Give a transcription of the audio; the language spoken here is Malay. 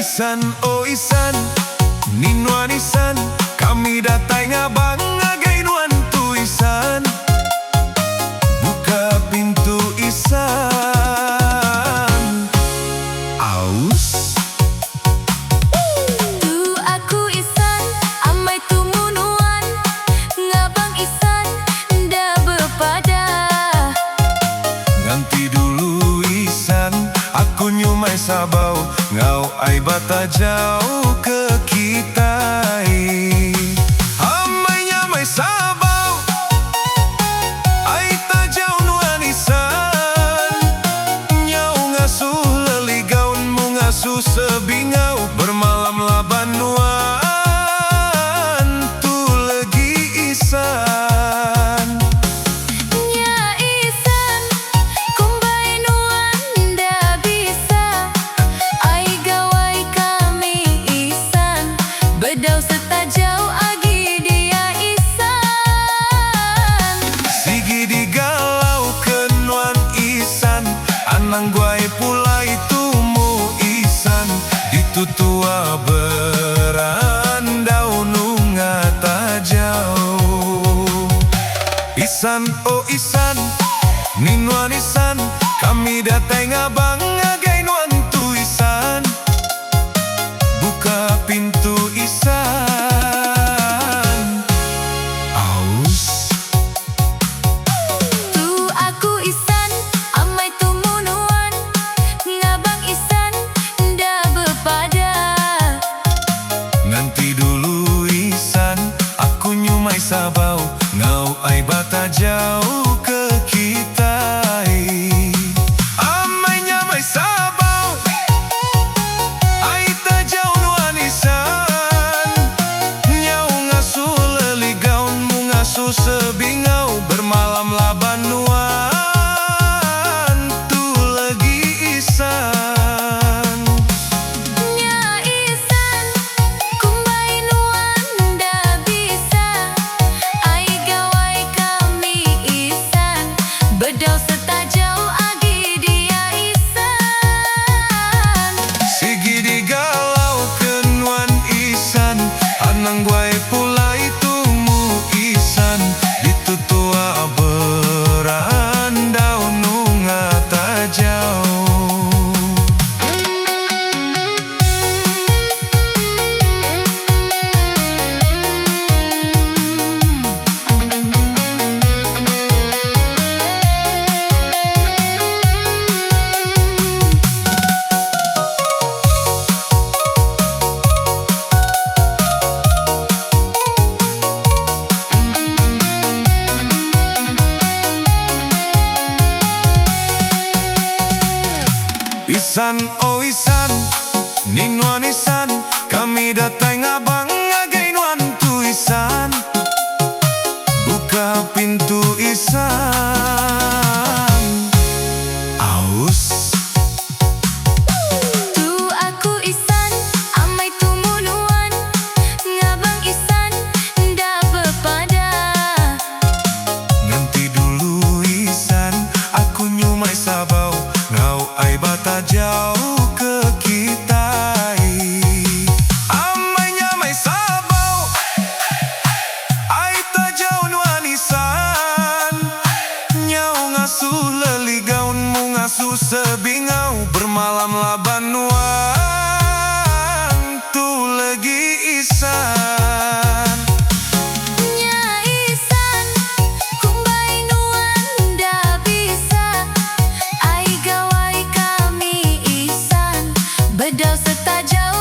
Isan oh isan, ninuan isan, kami datang abang ngagai nuan tu isan. Buka pintu isan. Aus. Tu aku isan, amai tu munuan, ngabang isan, nda bepada. Nanti dulu isan, aku nyumai sabau, ngau ai bata jauh ke kita. Amainya mai sabau, ai ta jauh nuan isan. Nyau ngasuh leli gaunmu ngasuh sebingau, bermalam laban nuan tu legi isan. Nya isan, kumbai nuan nda bisa. Ai gawai kami isan, bedau setajau agi dia isan. Sigi digalau ke nuan isan, anang guai pula itumu isan. Ditutua berandau nunga tajau. Isan oh isan, ninuan isan, kami datang abang ngagai nuan tu isan. Buka pintu isan. Aus. Tu aku isan, amai tu munuan, ngabang isan, nda bepada. Nanti dulu isan, aku nyumai sabau, ngau ai bata jauh ke kita. Amainya mai sabau, ai ta jauh nuan isan. Nyau ngasuh leli gaunmu ngasuh sebingau, bermalam laban nuan tu legi isan. Nya isan, kumbai nuan nda bisa. Ai gawai kami isan, bedau setajau agi dia isan. Sigi digalau ke nuan isan, anang guai pula itumu isan. Ditutua berandau nunga tajau. Isan oh isan, ninuan isan, kami datang abang ngagai nuan tu isan. Buka pintu isan. Aus. Tu aku isan, amai tu munuan, ngabang isan, nda bepada. Nanti dulu isan, aku nyumai sabau, ngau ai bata jauh ke kita. Amainya mai sabau, ai ta jauh nuan isan. Nyau ngasuh leli gaunmu ngasuh sebingau, bermalam laban nuan tu legi isan. Nya isan, kumbai nuan nda bisa. Ai gawai kami isan, bedau setajau